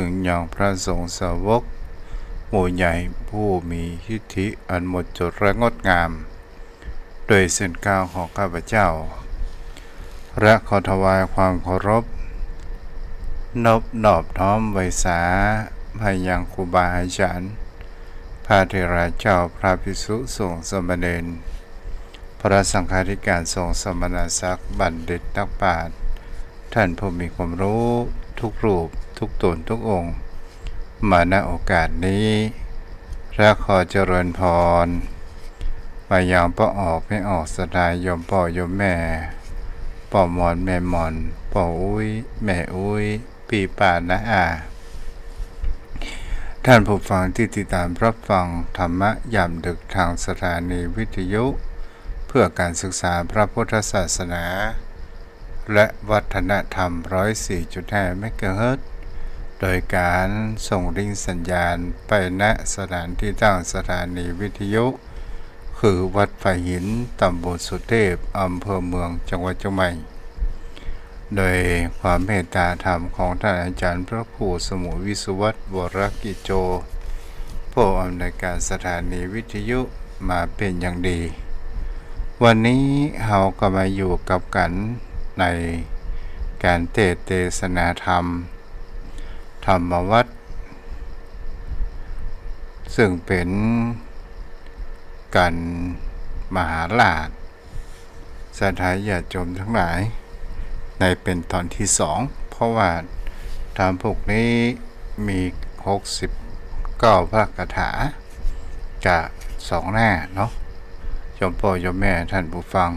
ถึงอย่างพระสงฆ์สาวกหมู่ใหญ่ผู้มีทิฏฐิอันหมดจดและงดงามโดยเส้นก้าวของข้าพเจ้าและขอถวายความเคารพนอบน้อมไว้สาพยังครูบาอาจารย์พระเถระเจ้าพระภิกษุสงฆ์สามเณรพระสังฆาธิการสงฆ์สมณศักดิ์บัณฑิตนักปราชญ์ท่านผู้มีความรู้ทุกรูปทุกตนทุกองค์มาณโอกาสนี้และขอเจริญพรมายังป้าออกไม่ออกสดายยมพ่อยมแม่ป่อมอนแม่มอนป่ออุ้ยแม่อุ้ยปีป่านะท่านผู้ฟังที่ติดตามรับฟังธรรมะยามดึกทางสถานีวิทยุเพื่อการศึกษาพระพุทธศาสนาและวัฒนธรรม 104.5 เมกะเฮิรตซ์โดยการส่งลิงก์สัญญาณไปณสถานที่ตั้งสถานีวิทยุคือวัดฝายหินตำบลสุเทพอำเภอเมืองจังหวัดเชียงใหม่โดยความเมตตาธรรมของท่านอาจารย์พระครูสมุวิสุวัตรวรกิจโจผู้อำนวยการสถานีวิทยุมาเป็นอย่างดีวันนี้เราก็มาอยู่กับกันในการเทศนาธรรมธรรมวัดซึ่งเป็นการมหาราชสถานญาติโยมทั้งหลายในเป็นตอนที่สองเพราะว่าธรรมพวกนี้มี69พระคาถากับ2หน้าเนาะโยมพ่อโยมแม่ท่านผู้ฟัง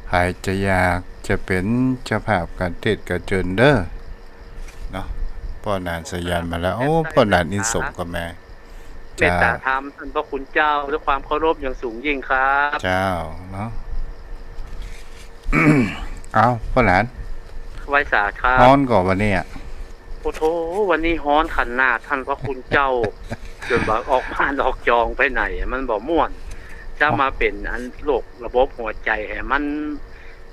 ใครจะอยากจะเป็นเจ้าภาพการเทศน์กับเจิญเด้อเนาะพ่อนานสยานมาแล้วโอ้พ่อนานอินสมกับแม่เมตตาธรรมท่านพระคุณเจ้าด้วยความเคารพอย่างสูงยิ่งครับเจ้าเนาะ เอาพ่อหลานไว้สาครับฮ้อนก่อนวันนี้โอ้โถวันนี้ฮ้อนขันหน้าท่านพระคุณเจ้าจนบอกออกบ้านออกจองไปไหนมันบ่ม่วนจะมาเป็นอันโรคระบบหัวใจให้มัน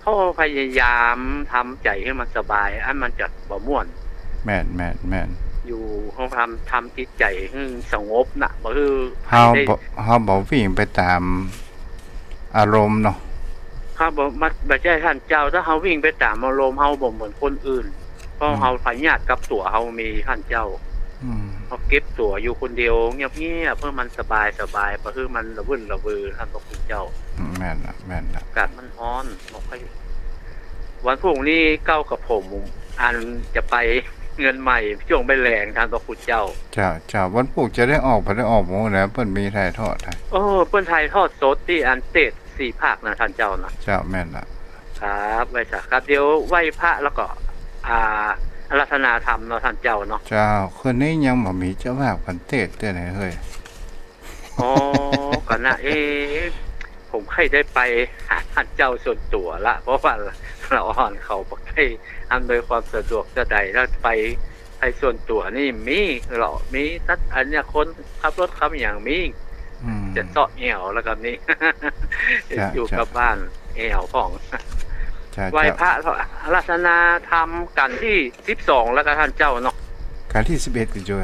เขาพยายามทำใจให้มันสบายอันมันจะบ่ม่วนแม่นอยู่เขาทำจิตใจให้สงบนะบ่คือเฮาบ่วิ่งไปตามอารมณ์เนาะครับบ่ใช่ท่านเจ้าถ้าเฮาวิ่งไปตามอารมณ์เฮาบ่เหมือนคนอื่นเพราะเฮาพยาธิกับตัวเฮามีท่านเจ้าเฮาเก็บตัวอยู่คนเดียวเงียบๆเพื่อมันสบายบ่คือมันระวุ่นระวือท่านพระคุณเจ้าแม่นล่ะอากาศมันร้อนบ่ค่อยวันพรุ่งนี้เก้ากับผมอันจะไปเงินใหม่ช่วงไปแรงท่านพระคุณเจ้าวันพรุ่งจะได้ออกบ่ได้ออกมื้อนะเพิ่นมีถ่ายทอดให้เพิ่นถ่ายทอดสดที่อันเตด4ภาคนะท่านเจ้านะเจ้าแม่นล่ะครับไว้ซะครับเดี๋ยวไหว้พระแล้วก็อาราธนาธรรมเนาะท่านเจ้าเนาะเจ้าคืนนี้ยังบ่มีเจ้าภาพกันเทศน์เด้อเฮ้ยก็นะผมเคยได้ไปหาท่านเจ้าส่วนตัวละเพราะว่าเราอ่อนเขาบ่ได้อำนวยความสะดวกจะใดแล้วไปส่วนตัวนี่มีสักอันเนี่ยคนขับรถขับอย่างมีจะเซาะแอวแล้วกับนี้ อยู่กับบ้านแอวของไหว้พระอาราธนาธรรมกันที่12แล้วก็ท่านเจ้าเนาะกันที่11ก็อยู่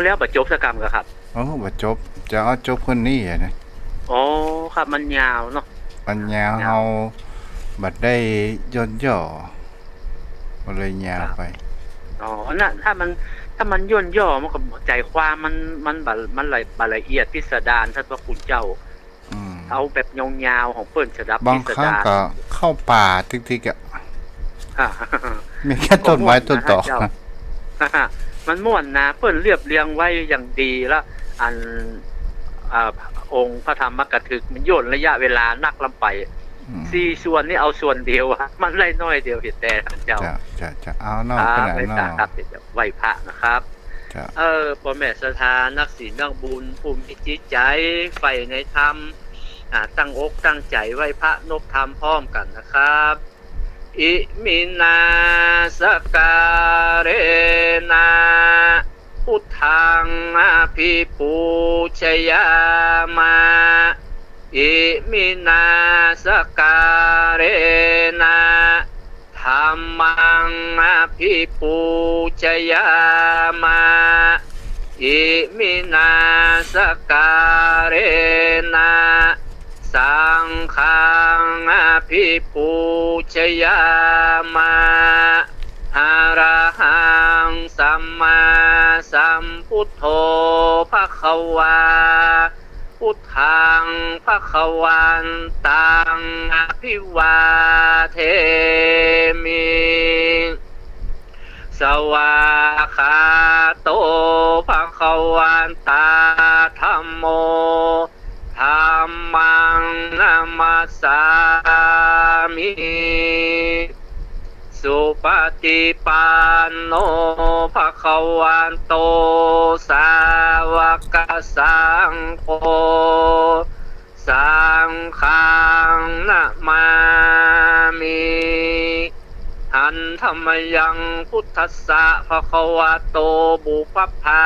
แล้วบัดจบสกรรมก็ครับบัดจบจะเอาจบคนนี้นะครับมันยาวเนาะมันยาวเฮาบัดได้ย่นย่อก็เลยยาวไปน่ะถ้ามันย่นย่อมันก็ใจความมันละเอียดพิสดารท่านพระคุณเจ้าเอาแบบยาวๆของเปิ้นสดับพิสดารบางครั้งก็เข้าป่าทิกๆมีแค่ต้นไม้ต้นตอกมันม่วนนะเปิ้นเรียบเรียงไว้อย่างดีแล้วอันองค์พระธรรมกถึกมันย่นระยะเวลานักลำไป4ส่วนนี่เอาส่วนเดียวมันไล่น้อยเดียวเห็นแต่ท่านเจ้าจะเอาเนาะขนาดเนาะครับจะไหว้พระนะครับพ่อแม่ศรัทธานักศีลนักบุญภูมิจิตใจใฝ่ในธรรมตั้งอกตั้งใจไหว้พระนบธรรมพร้อมกันนะครับอิมินาสการเนะพุทธังอภิปูชยามะอิมินาสการเนะธ ธัมมังอภิปูชยามาอิมินาสการะนะสังฆังอภิปูชยามาอะระหังสัมมาสัมพุทโธภควาพุทธังภควันตังอภิวาเทมิสวาคาโตภควันตาธัมโมธัมมังนามัสสามิสุปฏิปันโนภควันโตสาวกสังโฆสังฆังนะมามิหันธรรมยังพุทธัสสะภควะโตบุพพา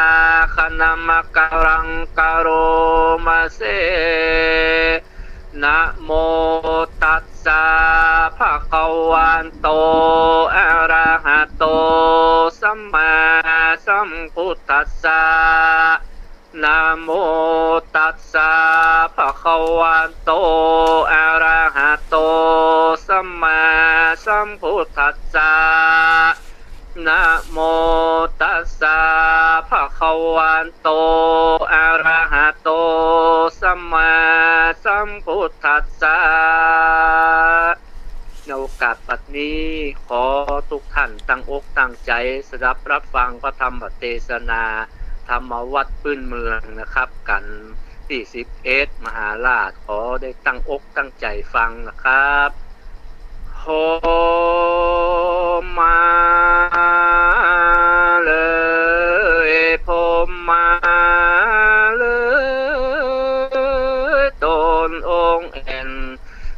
คณมะกะรังกะโรมาเสนะโมตัสสะภะคะวันโตอะระหะโตสัมมาสัมพุทธัสสะนะโมตัสสะภะคะวันโตอะระหะโตสัมมาสัมพุทธัสสะนะโมตัสสะภะคะวันโตอะระหะโตสัมมาสัมพุทธัสสะในโอกาสบัดนี้ขอทุกท่านตั้งอกตั้งใจสดับรับฟังพระธรรมเทศนาธรรมวัดพื้นเมืองนะครับกันที่11มหาราชขอได้ตั้งอกตั้งใจฟังนะครับโฮมาเลยพมมาเลยตนองค์เอ็น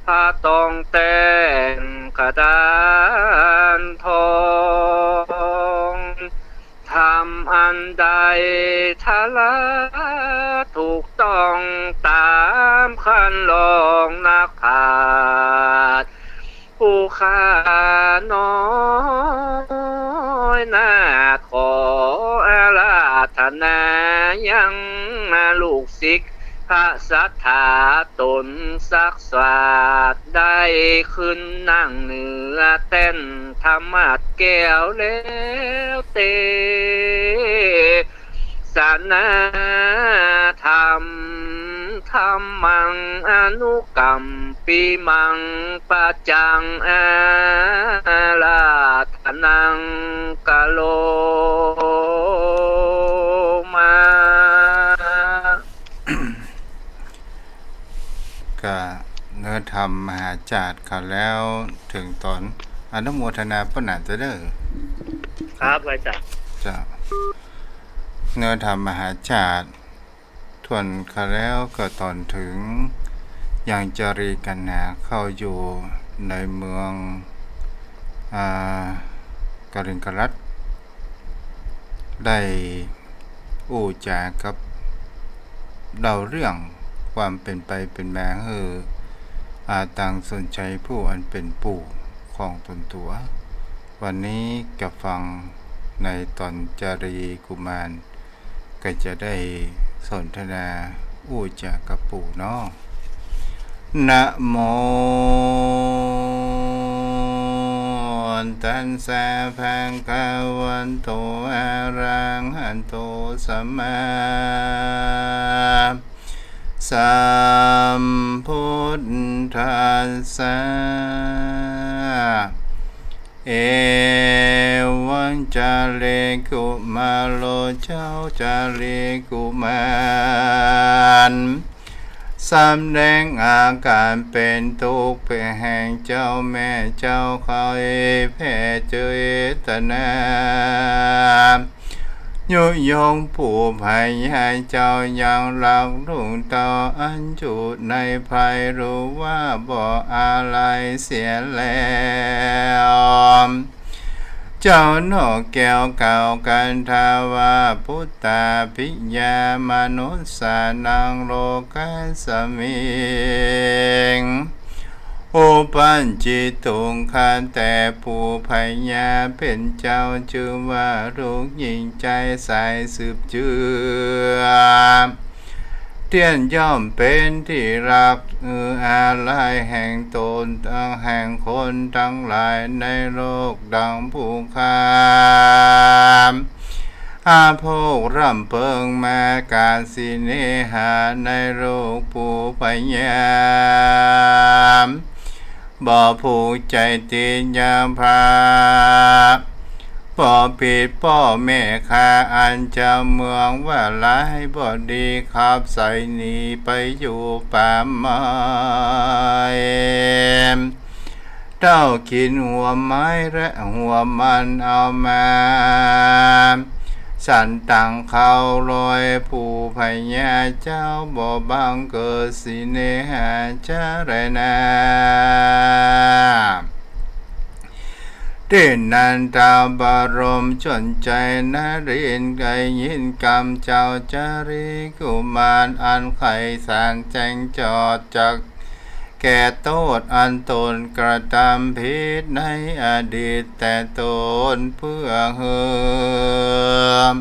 พระตองแต่งกระดานทองทำอันใดทาละถูกต้องตามคันลองนักขาดผู้ข้าน้อยนาขออาราธนายังลูกศิษย์พระสัทธาตนศักดิ์สิทธิ์ได้ขึ้นนั่งเหนือเต้นธรรมะแก้วแล้วเตสนาธรรมธรรมังอนุกรรมปีมังปะจังอาลาธนังกะโลมา ก็เนื้อธรรมมหาจารย์เขาแล้วถึงตอนอนุโมทนาปนาจะเด้อ ครับอาจารย์ จ้ะเนื้อธรรมมหาจารย์ทวนเขาแล้วก็ตอนถึงอย่างจารีกันนาเข้าอยู่ในเมืองกริงกรัตได้อู้จากับเล่าเรื่องความเป็นไปเป็นมาต่างสนใจผู้อันเป็นปู่ของตนตัววันนี้กับฟังในตอนจารีกุมารก็จะได้สนทนาอู้จากับปู่เนาะนะโมตัสสะภะคะวันโตอะระหะโตสัมมาสัมพุทธัสสะเอวังจาเลกุมาโลเจ้าจาเลกุมารสำแดงอาการเป็นทุกข์เป็นแห่งเจ้าแม่เจ้าคอยแผ่เจตนายุยงผู้ภัยให้เจ้ายังรักลุงต่ออันจุในภัยรู้ว่าบ่อะไรเสียแล้วเจ้านกแก้วเก่ากันทาวาพุทธาภิญามนุสสานังโลกัสสมิง โอปัญจิตุงคาแต่ผู้พญาเป็นเจ้าชื่อว่าลูกหญิงใจสายสืบเจือเทียนย่อมเป็นที่รักอาลัยแห่งตนทั้งแห่งคนทั้งหลายในโลกดังผู้คามอาโภกร่ำเพิงมาการสิเนหาในโลกผู้พยามบ่ผูกใจติดยามพาบ่ปิดพ่อแม่ข้าอันจะเมืองว่าร้ายบ่ดีขับใส่หนีไปอยู่ป่าไม้เจ้ากินหัวไม้และหัวมันเอามาสันตังเขาลอยผู้พญาเจ้าบ่บังเกิดสิเนหาจารณาเด่นนันตาบารมจนใจนารินไกยินกรรมเจ้าจาริกุมารอันไขสารแจงจอดจากแก่โทษอันตนกระทำผิดในอดีตแต่ตนเพื่อเฮือ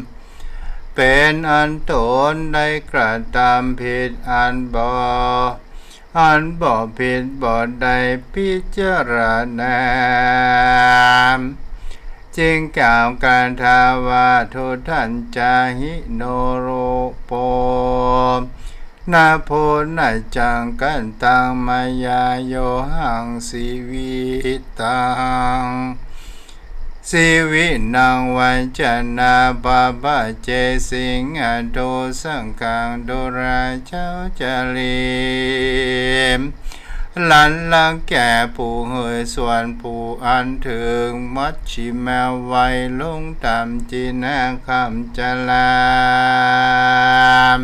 เป็นอันตนได้กระทำผิดอันบ่ผิดบ่ได้พิจารณาจึงกล่าวการทาวาทุทันจาหิโนโรโปนาโพนาจังกันตังมายาโยหังสีวิตังสีวินังวันจนาบาบาเจสิงอโดสังกังโดราเจ้าจารีหลันลังแก่ผู้เหยส่วนผู้อันถึงมัชชิมาไว้ลงตามจีนาคำจลาม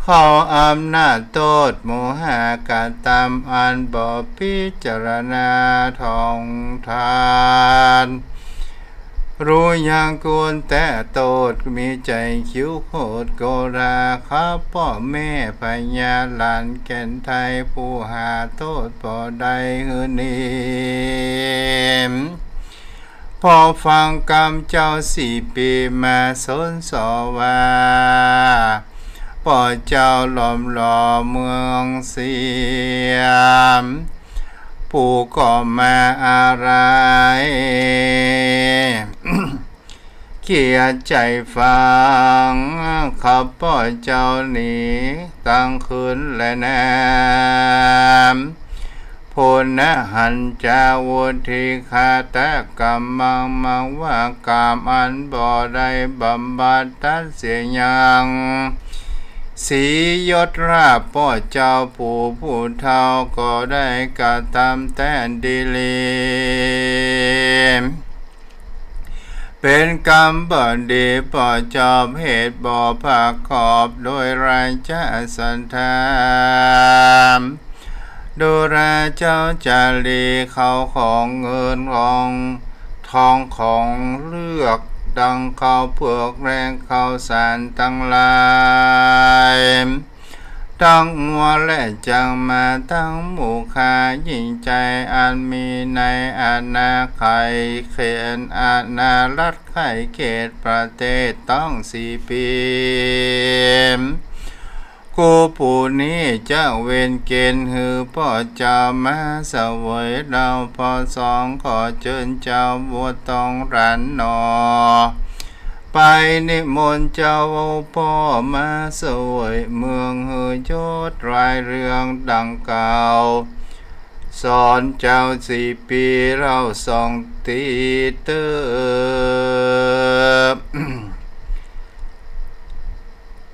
ขออำนาจโทษโมหะกาตามอันบ่พิจารณาทองทานรู้ยังควรแต่โทษมีใจคิ้วโคตรโกราข้าพ่อแม่พญาหลานแก่นไทยผู้หาโทษบ่ได้หือนิมพอฟังกรรมเจ้า4 ปีมาสนสว่าป่อเจ้าหลอมหล่อเมืองเสียมผู้ก็มาอะไร เกียดใจฟังขับป่อเจ้าหนีตั้งคืนและแนมโพนะหันจาวุธิคาตะกรรมังมังว่ากรรมอันบ่ได้บำบัดทัดเสียยังสียศราบป่อเจ้าผู้เฒ่าก็ได้กระทำแต่ดีลีเป็นกรรมบ่ดีป่อจอบเหตุบ่ผักขอบโดยราชสันธามดูราเจ้าจารีเขาของเงินของทองของเลือกดังเขาเผือกแรงเขาสารตั้งหลายตั้งมัวและจังมาตั้งหมู่คายิ่งใจอันมีในอาณาไขเขตอาณารัฐไขเขตประเทศต้อง4 ปีกูผู้นี้เจ้าเวนเกณฑ์หือพ่อเจ้ามาสวยเราพอ2ขอเชิญเจ้าบัวตองรันนอไปนิมนต์เจ้าพ่อมาสวยเมืองหือยศรายเรื่องดังเก่าสอนเจ้า4 ปีเราส่องตีเตอ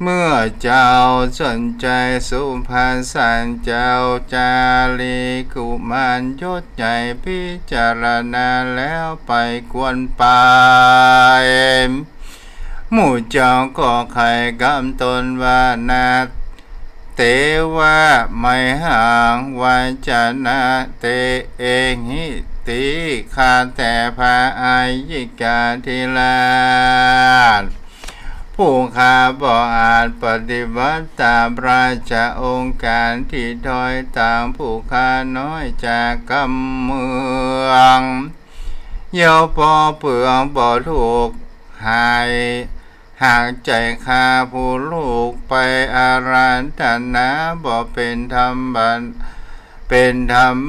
เมื่อเจ้าสนใจสุภาษันเจ้าจารีกุมารยศใหญ่พิจารณาแล้วไปกวนไปหมู่เจ้าก็ไขกำตนว่านาเตว่าไม่ห่างวาจนะเตเองหิติข้าแต่พระอายิกาธิราชพ ผู้ข้าบ่อาจปฏิบัติตามราชองค์การที่ถอยตามผู้ข้าน้อยจากกำเมืองเย่าพอเปลืองบ่ถูกหายหากใจข้าผู้ลูกไปอารัธนาบ่เป็นธรร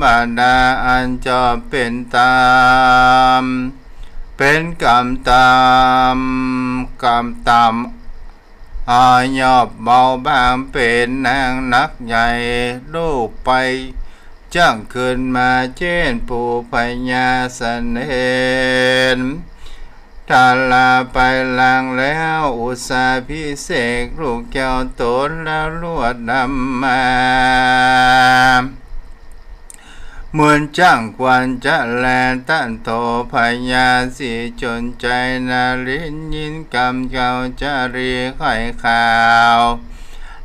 มดาอันจอบเป็นตามเป็นกรรมตามอายอบเบาบางเป็นนางนักใหญ่ลูกไปจ้างขึ้นมาเช่นผู้พญาเสนนถ้าลาไปลางแล้วอุตสาพิเศษลูกแก้วตนแล้วลวดนำมาเหมือนจ้างควันจะแลตั้นโตพญาสีจนใจนาลินยินกำเจ้าจารีไข่ขาว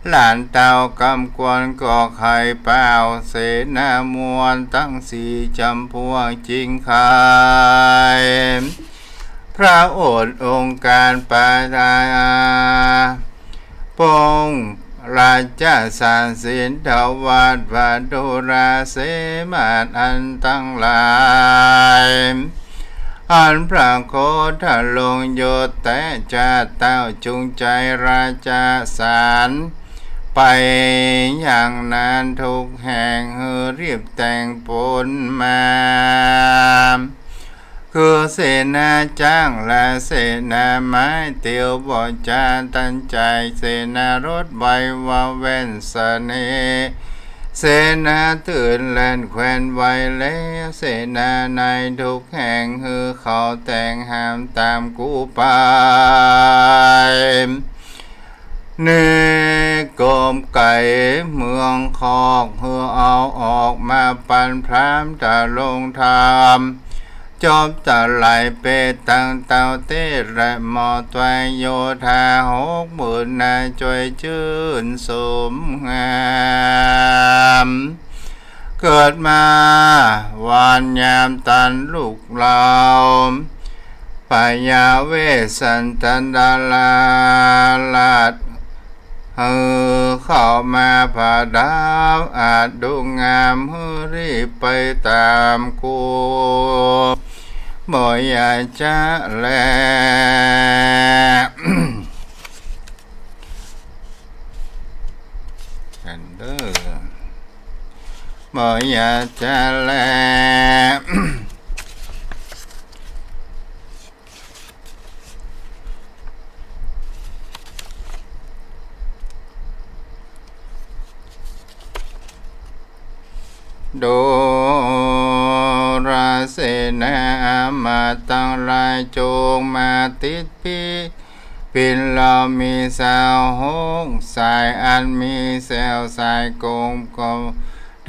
หลานเต่ากำกวนก็ไข่เปล่าเสนามวนตั้งสี่จำพวงจริงไข่พระโอษฐ์องค์การปาทาปงราชสารสินทวัดวัดดุราเสมาศอันตั้งหลายอันพระโคทะลงโยตแต่จะเต้าจุงใจราชสารไปอย่างนานทุกแห่งรีบแต่งปนมาคือเสนาจ้างและเสนาไม้เตียวบ่จาตั้งใจเสนารถใบว่าเว้นเสน่เสนาตื่นแล่นแควนไว้แล้วเสนาในทุกแห่งเขาแต่งห้ามตามกูไปเนกมไก่เมืองคอกเอาออกมาปันพรามตะลงทามจอบตะไหลเปตังเต่าเต้และมอตวยโยธา60,000นาจอยชื่นสมงามเกิดมาวานยามตันลูกเราปายาเวสันตันดาลาลาดเข้ามาผาดาวอาจดูงามรีบไปตามกูบ่อยากจะแลกันเด้อบ่อยากจะแลโดราเสนามาตั้งรายโจงมาติดปินเรามีสาวหงสายอันมีแซวสายโกงก็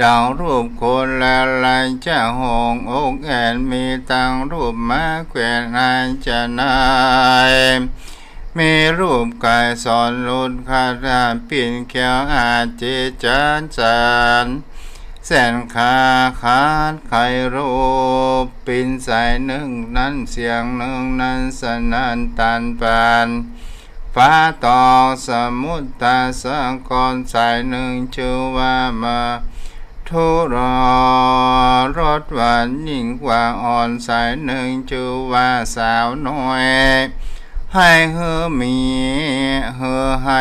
ดาวรูปคนละลายจะหงอกแอนมีตั้งรูปมาแขวนอายจะนายมีรูปกายสอนลุดคาถาปิ่นเขียวอาจเจจันจันแสนขาดไขรูปปินสายหนึ่งนั้นเสียงหนึ่งนั้นสนันตันปานฟ้าตอกสมุทรตาสะกอนสายหนึ่งชื่อว่ามาทุรรสหวานยิ่งกว่าอ่อนสายหนึ่งชื่อว่าสาวน้อยให้มีให้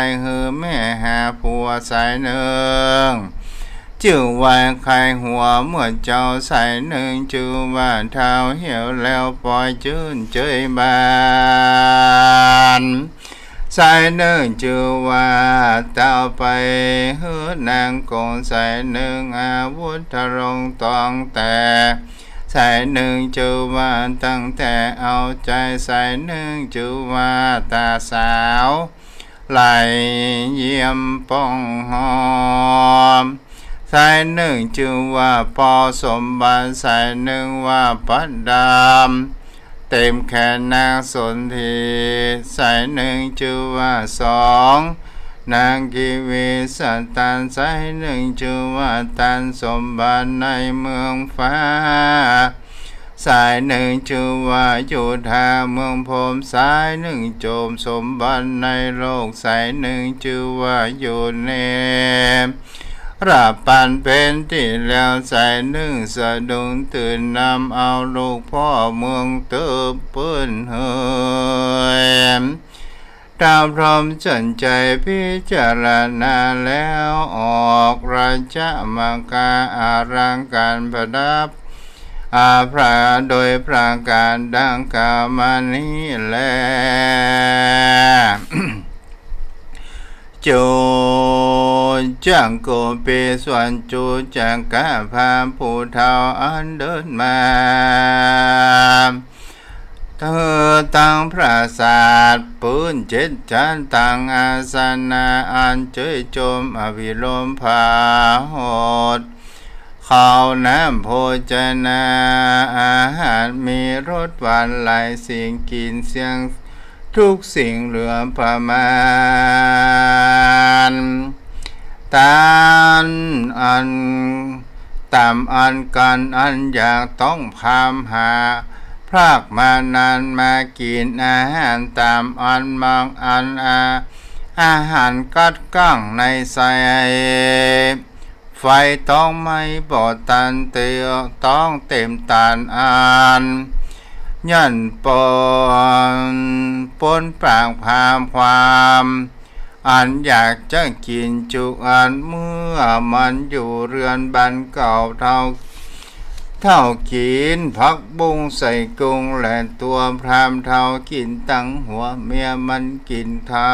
แม่หาผัวสายหนึ่งชื่อว่าใครหัวเมื่อเจ้าสายหนึ่งชื่อว่าเท้าเหี่ยวแล้วปล่อยจื้นเจยบานสายหนึ่งชื่อว่าเต้าไปนางกงสายหนึ่งอาวุธทรงตองแต่สายหนึ่งชื่อว่าตั้งแต่เอาใจสายหนึ่งชื่อว่าตาสาวไหลเยี่ยมป้องหอมสายหนึ่งชื่อว่าปอสมบัติสายหนึ่งว่าปัดดามเต็มแขนนางสนทีสายหนึ่งชื่อว่าสองนางกีวีสันตันสายหนึ่งชื่อว่าตันสมบัติในเมืองฟ้า สายหนึ่งชื่อว่าโยธาเมืองพรหมสายหนึ่งโจมสมบัติในโลกสายหนึ่งชื่อว่าโยเนมราปันเป็นที่แล้วสายหนึ่งสะดุ้งตื่นนำเอาลูกพ่อเมืองเติบเปิ้นเฮยตามพร้อมสนใจพิจารณาแล้วออกราชมังกาอารังการประดับพระโดยประการดังกล่าวมานี้แล จูจังโกเปส่วนจูจังกะพาผู้เฒ่าอันเดินมาเธอตั้งพระศาสตร์ปืนเจ็ดจานตั้งอาสนะอันเจยโจมอภิโลมพาหดข้าวน้ำโภชนาอาหารมีรสหวานหลายสิ่งกินเสียงทุกสิ่งเหลือประมาณตานอันตามอันกันอันอยากต้องพามหาพรากมานานมากินอาหารตามอันมองอันอาหารกัดกั้งในใสไฟต้องไม่บอดตันเตียวต้องเต็มตานอันยันปนปากพามความอันอยากจะกินจุกอันเมื่อมันอยู่เรือนบันเก่าเท่ากินผักบุ้งใส่กุ้งและตัวพรามเท่ากินตั้งหัวเมียมันกินเท่า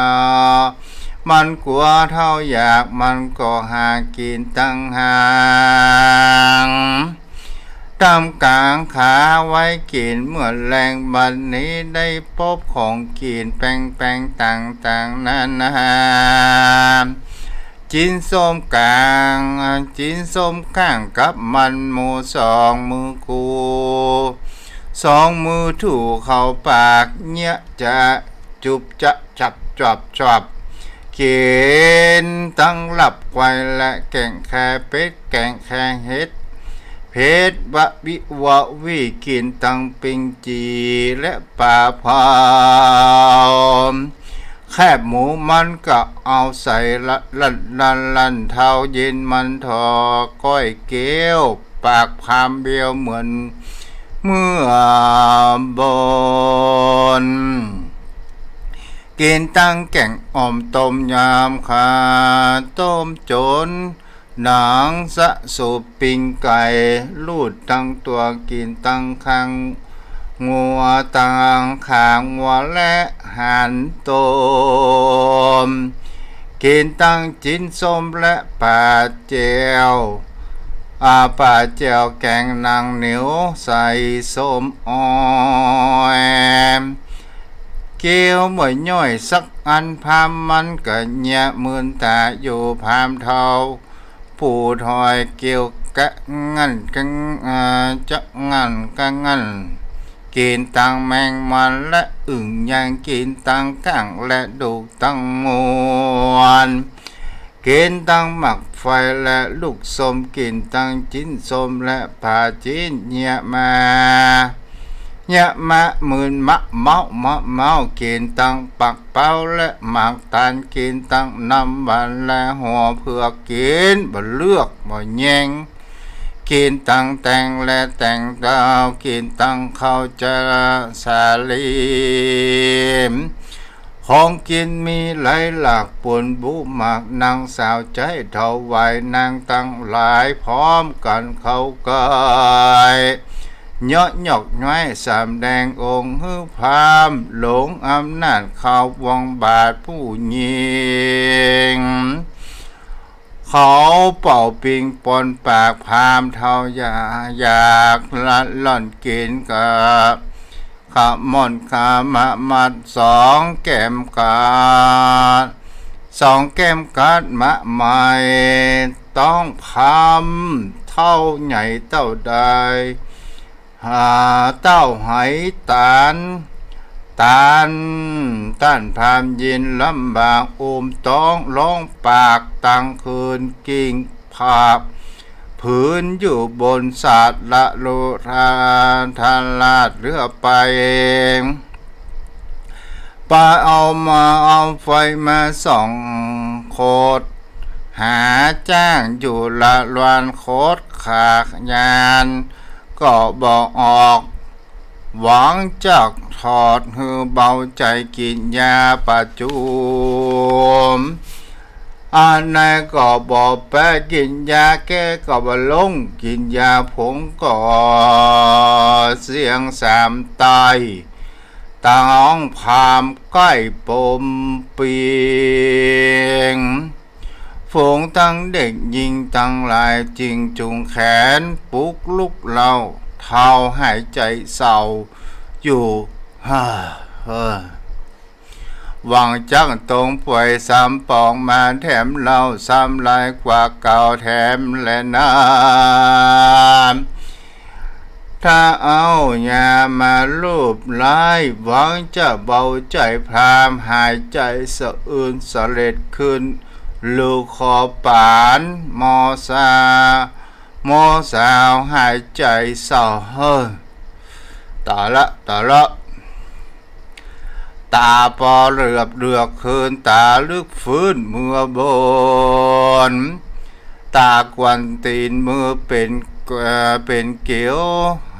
มันกลัวเท่าอยากมันก็หากินตั้งหางตามกลางขาไว้กินเมื่อแรงบัดนี้ได้พบของกินแป้งต่างๆนานาจินส้มกลางจินส้มข้างกับมันหมูสองมือกูสองมือถูเข้าปากเนี่ยจะจุบจะจับกินตั้งหลับไว้และแกงแค่เป็ดแกงแค่เห็ดเพชรบะวิวะวิกินตั้งปิงจีและปลาเผาแคบหมูมันก็เอาใส่ลันเท้าเย็นมันทอก้อยเกี้ยวปากพามเบียวเหมือนเมื่อบนกินตั้งแก่งอ่อมต้มยำขาต้มโจนหนังสะสูบปิ้งไก่ลูดตั้งตัวกินตั้งข้างงัวตั้งขางงัวและหันต้มกินตั้งจิ้นส้มและปลาเจียวปลาเจียวแกงนางเหนียวใส่ส้มอ้อยเกี่ยวเหมือนย่อยสักอันพามมันก็แย่มืนตาอยู่พามเท่าผู้ถอยเกี่ยวกะงันกังจะงันกังงันกินตังแมงมันและอึ่งย่างกินตังก้างและดูตังมวนกินตังหมักไฟและลูกส้มกินตังจิ้นส้มและผ่าจิ้นเนียมะหมื่นมะเมากินตังปักเป้าและหมักตานกินตังน้ำบันและหัวเผือกกินบ่เลือกบ่แยงกินตังแตงและแตงดาวกินตังข้าวจะสาลีของกินมีหลายหลากปนบุหมากนางสาวใจเท่าไหวนางตั้งหลายพร้อมกันเขากายเยาะหยอกน้อยสามแดงองค์ฮือพามหลงอำนาจเขาวงบาทผู้ยิงเขาเป่าปิงปนปากพามเท่าอยากละล่อนกินกับขมอนขามะมัดสองแก้มกาดมะไม้ต้องพามเท่าใหญ่เต้าใดเต้าไหตานพามยินลำบากต้องร้องปากตั้งคืนกิ่งผาบ เ พื้นอยู่บนศาสตร์ละโลทานทานลาดเรือไปปาเอาไฟมาส่องโคดหาจ้างอยู่ละลวนโคดขากยานก็บอกออกหวังจักถอดหือเบาใจกินยาปัจจุมอันนายก็บอกแปะกินยาแก้ก็บลงกินยาผงก็เสียงสามตายต้องพามใกล้ปมเปียงฝูงทั้งเด็กยิงทั้งหลายจริงจุงแขนปลุกลุกเราเท้าหายใจเศร้าอยู่หวังจักตรงป่วยซ้ำปองมาแถมเราซ้ำลายกว่าเก่าแถมและน้ำถ้าเอายามาลูบไล่หวังจะเบาใจพรามหายใจสะอื่นสะเล็ดขึ้นลูกคอปานมอสาวหายใจเศร้าต่อละตาปอเลือกคืนตาลึกฟื้นเมื่อบนตากวนตีนมือเป็นเกี่ยว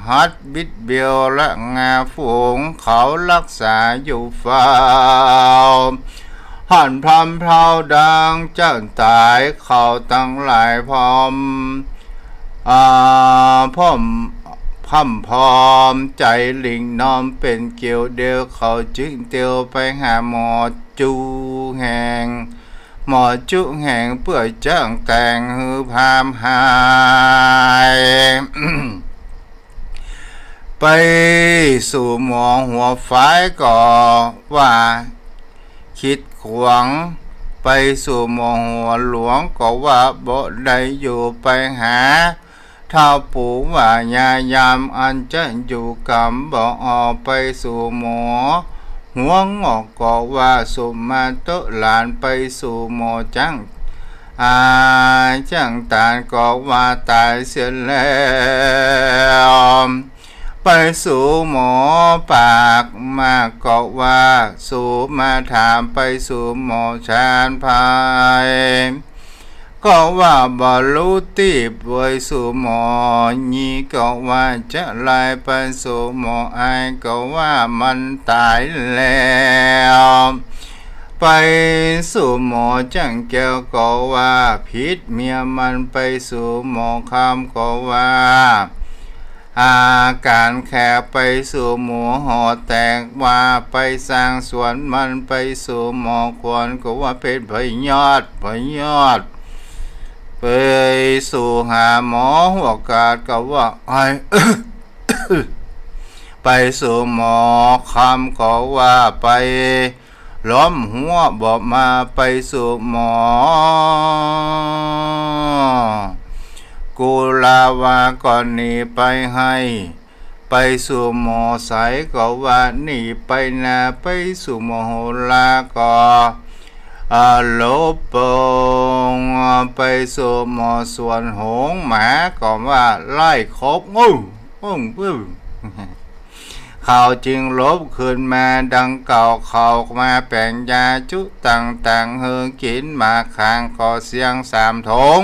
ฮัดบิดเบียวและงาฝูงเขารักษาอยู่ฝ้าหันพรำเพลาดังเจ้าตายเขาตั้งหลายพร้อมพร้อมใจลิงน้อมเป็นเกี่ยวเดียวเขาจึงเตียวไปหาหมอจูแห่งเพื่อจ้างแต่งหือพามหายไปสู่หมอหัวฝ้ายก็ว่าคิดขวางไปสู่หมอหัวหลวงก็ว่าบ่ได้อยู่ไปหาท้าวปู่ว่ายายามอันจะอยู่กำบ่ออกไปสู่หมอหัวงอกก็ว่าสุมาโตหลานไปสู่หมอจังตานก็ว่าตายเสียแล้วไปสู่หมอปากมาก็ว่าสู่มาถามไปสู่หมอชานพายก็ว่าบ่รู้ตีบไว้สู่หมอนี้ก็ว่าจะไล่ไปสู่หมอไอก็ว่ามันตายแล้วไปสู่หมอจังแก้วก็ว่าพิษเมียมันไปสู่หมอคำก็ว่าอาการแค่ไปสู่หมูหอแตกว่าไปสร้างสวนมันไปสู่หมอควรก็ว่าเป็นพยอดไปสู่หาหมอหัวกาดก็ว่าไปสู่หมอคำก็ว่าไปล้อมหัวบอกมาไปสู่หมอกูลาวาก่อนหนีไปให้ไปสู่หมอใสก็ว่าหนีไปนาไปสู่หมอโหราก็ลบปงไปสู่หมอสวนหงหมาก็ว่าไล่ครบปึ๊บเขาจึงลบขึ้นมาดังเก่าเขามาแปลงยาจุต่างเฮอกินมาข้างก็เสียงสามทง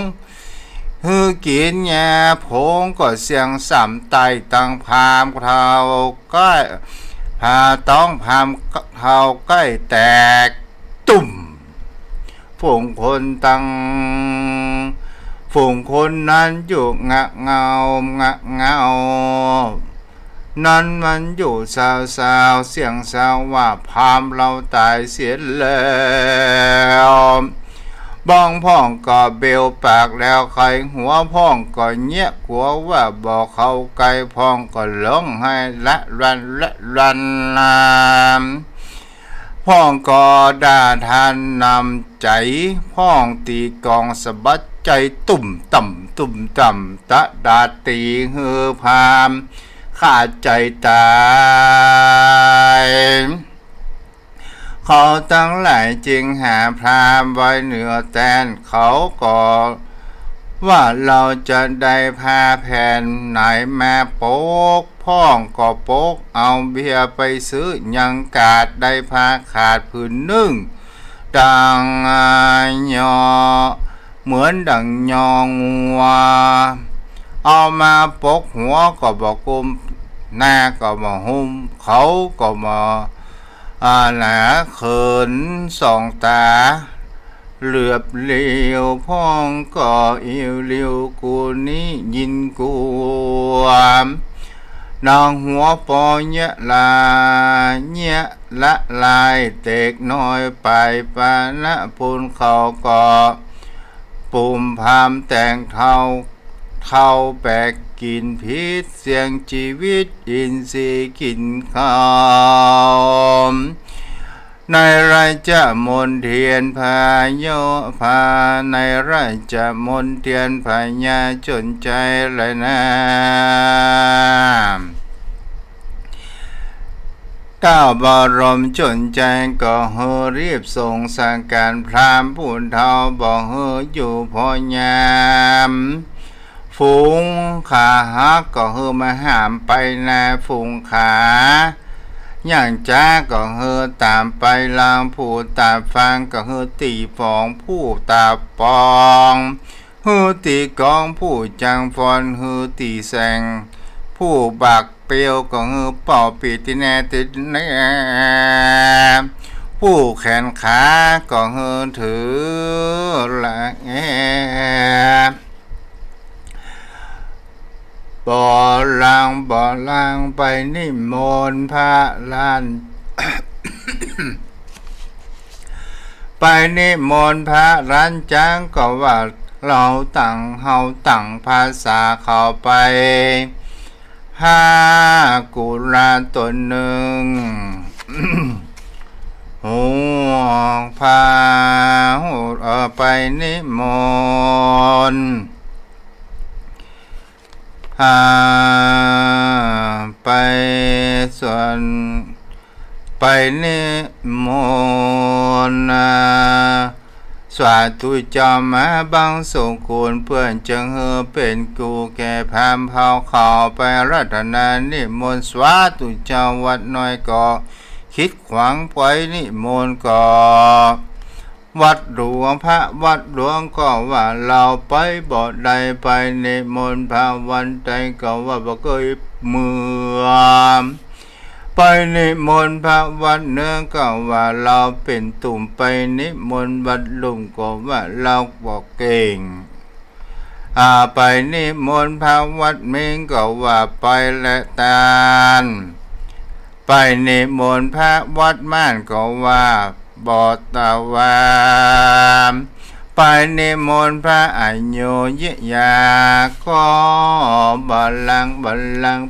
ฮือกินยาผงก็เสียงสามไตตั้งพามเท้าใกล้ต้องพามเท้าใกล้แตกตุ่มฝูงคนนั้นอยู่งะเงานั้นมันอยู่สาวเสียงสาวว่าพามเราตายเสียแล้วบ้องพ่องก็เบลปากแล้วใครหัวพ่องก็เงียบหัวว่าบอกเขาไกลพ่องก็ร้องให้ละรันลามพ่องก็ด่าทานนำใจพ่องตีกองสะบัดใจตุ่มต่ำตะดาตีฮือพามขาดใจตายเขาทั้งหลายจึงหาพรามไว้เหนือแตนเขาก็ ว่าเราจะได้พาแผ่นไหนมาโปกพ่องก็โปกเอาเบียร์ไปซื้อยังกาดได้พาขาดผืนนึ่งดังยอเหมือนดังยองัวเอามาปกหัวก็บอกกุมหน้าก็มาหุ้มเขาก็มาหนาเขินสองตาเหลือบเลี้ยวพ่องก็อิวเลี้ยวกูนี้ยินกูนางหัวปอเนี้ยลาเนี้ยละลายเตกน้อยไปปานะพูนเขาก็ปุ่มพามแต่งเท่าแบกกินพิษเสียงชีวิตอินทรีย์กินข้าวในไรจะมนเทียนพาโยพาในไรจะมนเทียนพญาจนใจเลยนะก้าวบรมจนใจก็เฮรีบส่งสั่งการพรามผู้เฒ่าบอกเฮอยู่พอยามฝูงขาฮักก็เฮมาหามไปนาฝูงขาอย่างจ้าก็เฮตามไปลางผู้ตาฟังก็เฮตีฟองผู้ตาปองเฮตีกองผู้จังฟอนเฮตีแสงผู้บักเปียวก็เฮเป่าปีติแนติแนผู้แขนขาก็เฮถือละบ่ลางไปนิมนต์พระลาน ไปนิมนต์พระร้านจ้างก็ว่าเราตั้งเฮาตั้งภาษาเข้าไป5กุลาตนหนึ่ง หัวพาไปนิมนต์ไปส่วนไปนิมนต์สวาตุจอมมาบังสงคูลเพื่อนจึงเฮเป็นกูแก่พามเผาเข้าไปรัตนานิมนต์สวาตุเจ้าวัดน้อยก็คิดขวางปล่อยนิมนต์ก็วัดหลวงพระวัดหลวงก็ว่าเราไปบ่ได้ไปนิมนต์พระวันใจก็ว่าบ่เคยเมื่อไปนิมนต์พระวัดเนื้อก็ว่าเราเป็นตุ่มไปนิมนต์วัดลุงก็ว่าเราบอกเก่งไปนิมนต์พระวัดเมงก็ว่าไปและตาลไปนิมนต์พระวัดม่านก็ว่าบอตาวามไปนิมนต์พระอโยยยาก็บัลลัง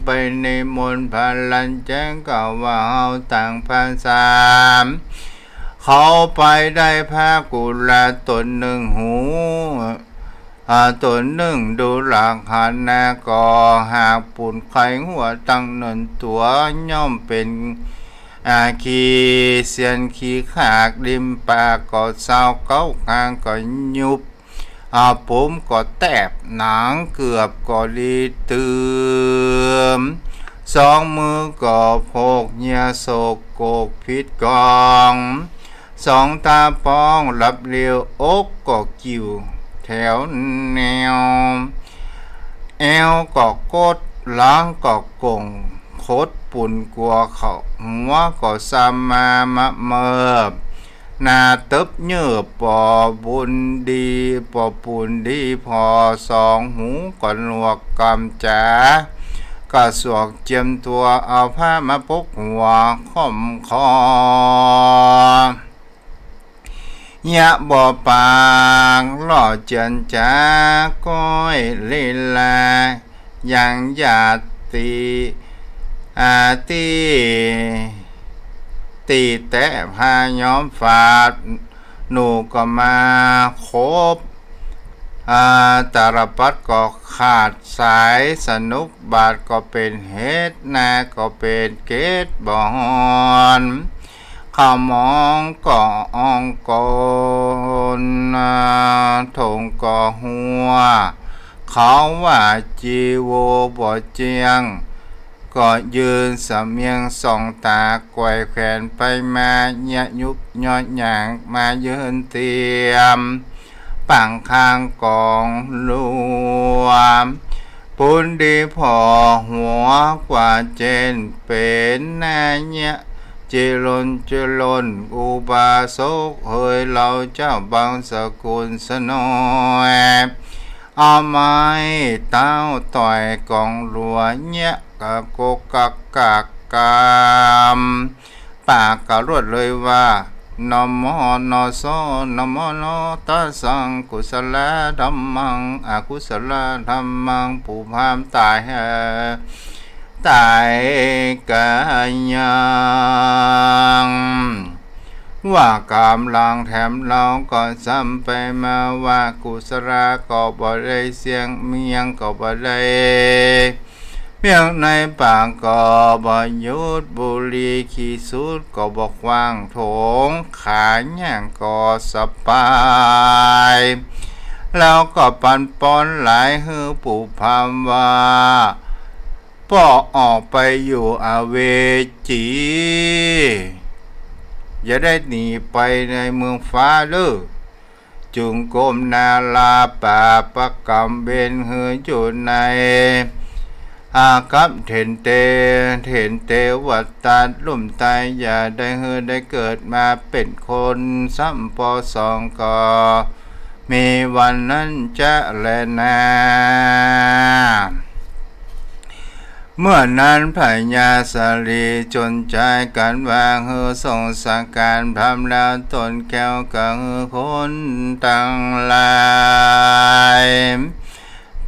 ไปนิมนต์พระลันแจ้งก็ว่าเฮาต่างภาษาเขาไปได้พระกุลาตนหนึ่งหูตนหนึ่งดูหลักหันนาก็หากปุ่นไข่หัวตั้งหนึ่งตัวย่อมเป็นขี้เสียนขี้ขากริมปากก็เศร้าเก้าคางก็ยุบผมก็แตบหนังเกือบก็ดีเตือมสองมือก็โพกเนียโศกโกกพิษกองสองตาปองรับเลียวอกก็กิ่วแถวแนวแอวก็กดล้างก็กงโคตรปุ่นกลัวเขาหัวก็สามามะเมิบหน้าตึบเยือบปอบุญดีปอปุ่นดีพอสองหูก็หนวกกำจ๋าก็สวกเจียมตัวเอาผ้ามาปกหัวค่อมคอยะบ่ปางล่อเจียนจ้าก้อยเลลายังญาติตีแตะพาย้อมฝาดหนูก็มาครบตาลปัดก็ขาดสายสนุกบาทก็เป็นเฮ็ดนาก็เป็นเกตบอน ข้าวมองก่อองกนถงก่อหัวเขาว่าจีโวบ่เจียงก็ยืนสำเมียงส่องตาไกวแขวนไปมาเยะยุบยอดหยางมายืนเตรียมปังข้างกองรวมปุนดีพอหัวกว่าเจนเป็นนายเยะเจรนอุบาสกเฮยเราเจ้าบางสกุลสนอยเอาไม้เต้าต่อยกองรัวเนี้ยกะโกกักกากกามปากกะรวดเลยว่านโมนโสนโมโนตัสสังกุศลธัมมังอกุศลธัมมังผู้พามตายตายกายยังว่ากำลังแถมเราก็ซ้ำไปมาว่ากุศลก็บ่ได้เสียงเมียงก็บ่ได้เพียงในปากก็บ่ยุดบุรีขี้สุดก็บอกว่างโถงขาแย่งก็สบายแล้วก็ปันป้อนหลายฮือปู่พามว่าป่อออกไปอยู่อเวจีอย่าได้หนีไปในเมืองฟ้าเลยจุงก้มนาลาป่าประกำเบนเฮืออยู่ในอากับเห็นเตวัตตาลุ่มตายอย่าได้เฮือได้เกิดมาเป็นคนซ้ำปอสองก็มีวันนั้นจะแลนาเมื่อนั้นพญาสาลีจนใจกันวางเฮือส่งสังการพรำแล้วตนแก้วกับเฮือคนตั้งหลาย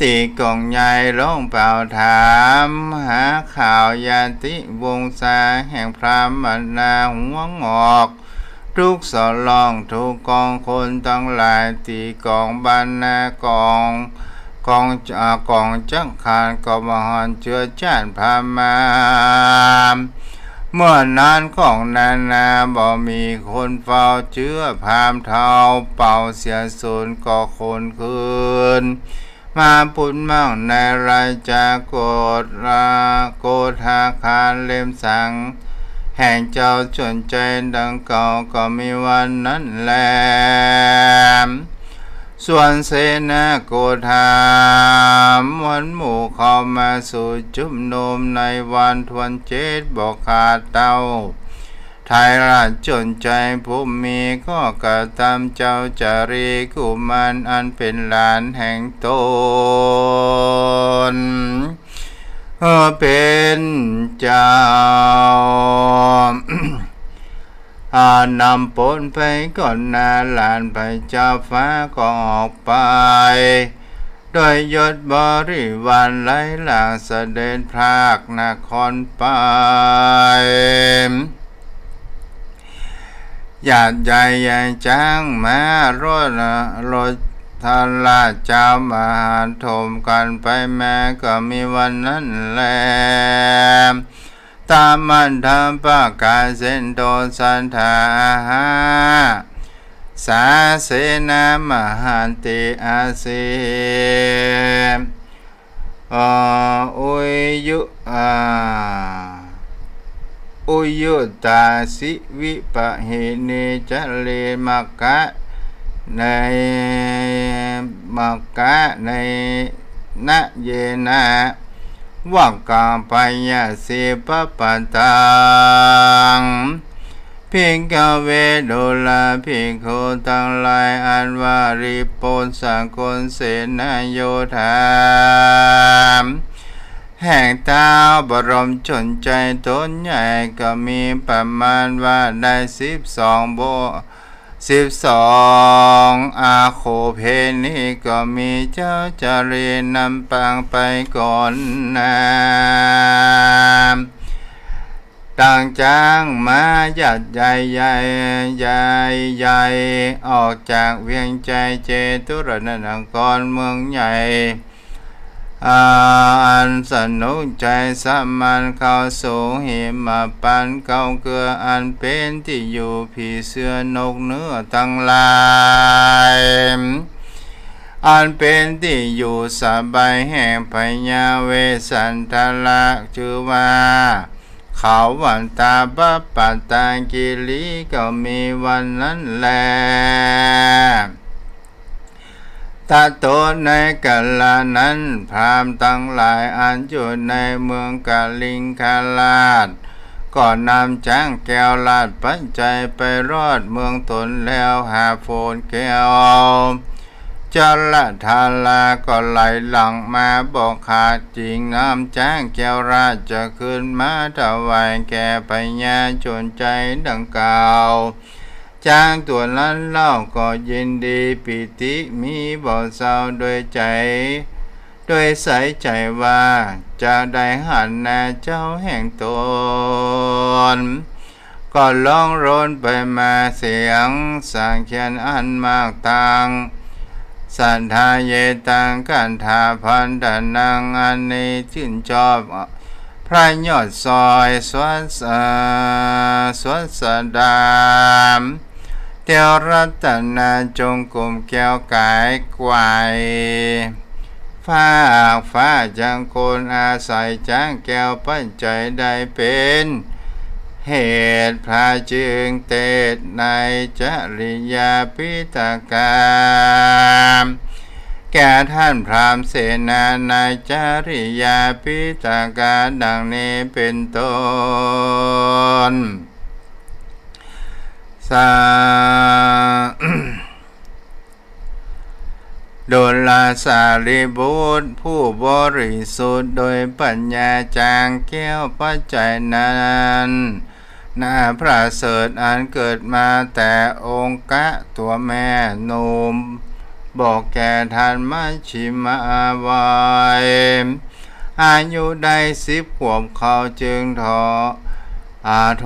ตีกองใหญ่ร้องเปล่าถามหาข่าวยาติวงศาแห่งพรามนาหัวงอกทุกสลองทุกกองคนตั้งหลายตีกองบรรณากองจักขานก็มหันเชื้อชาติพามาเมื่อนานของนานาบ่มีคนเฝ้าเชื้อพามเท้าเป่าเสียสูญก็คนคืนมาปุ่นมั่งในรายจากโกธาคารเล่มสังแห่งเจ้าจนใจดังเก่าก็มีวันนั้นแลส่วนเสนาโกธามวันหมู่เข้ามาสู่จุมนุมในวันทวนเจ็ดบอกขาดเต้าไทยราชจนใจผู้มีก็กระทำเจ้าจารีกุมารอันเป็นหลานแห่งตนเป็นเจ้านำปนไปก่อนนาหลานไปเจ้าฟ้าก็ออกไปโดยยศบริวารไล่หลังเสด็จพรากนครไปญาติใหญ่ใหญ่จ้างมารถทาราเจ้ามาถมกันไปแม้ก็มีวันนั้นแลตามันทำประกาศเส้นโดสันทาสาเสนามหันติอาเสอุยยุตาสิวิปะเหเนจเลมักกะในนะเยนะวังกาปยาเสปปัตตังพิงกเวโดลาพิงโคตั้งหลายอันวาริปุณสังคนเสนาโยธาแห่งเท้าบรมชนใจต้นใหญ่ก็มีประมาณว่าได้12อาโคเพนีก็มีเจ้าจารีนำปังไปก่อนนาต่างจ้างมาญาติใหญ่ออกจากเวียงใจเจตุรนครเมืองใหญ่ อันสนุกใจสามัญเข้าสู่หิมะปันเก่าเกลืออันเป็นที่อยู่ผีเสื้อนกเนื้อทั้งหลายอันเป็นที่อยู่สบายแห่งพญาเวสันทละชื่อว่าเขาวันตาบปัตตากิริก็มีวันนั้นแลตาโตในกาลนั้นพราหมณ์ทั้งหลายอันอยู่ในเมืองกาลิงคาลาดก็นำจ้างแก้วลาดปัจจัยไปรอดเมืองตนแล้วหาโฟนแก้วจละทาลาก็ไหลหลังมาบอกขาดจริงน้ำจ้างแก้วราชจะขึ้นมาถวายแก่พญาชนใจดังกล่าวจ้างตัวนั้นเล่าก็ยินดีปิติมีบ่เศร้าโดยใจโดยใสใจว่าจะได้หันหน้าเจ้าแห่งตนก็ร้องร้นไปมาเสียงสังเขียนอันมากต่างสันทาเยตังกันทาพันดานังอันนี้ชื่นชอบพระยอดซอยสวนสดามเตียวรัตนาจงกลมแก้วกายกวายฟ้าจังคนอาศัยจ้างแก้วปัจจัยได้เป็นเหตุพระจึงเตศในจริยาพิตกามแก่ท่านพราหมณ์เสนาในจริยาพิตกาดังนี้เป็นต้นโดลาสารีบุตรผู้บริสุทธิ์โดยปัญญาจางแก้วปัจจัยนั้นน่าพระเสริฐอันเกิดมาแต่องค์กะตัวแม่นมบอกแก่ท่านมัชชิมาวัยอายุได้10 ขวบเขาจึงถ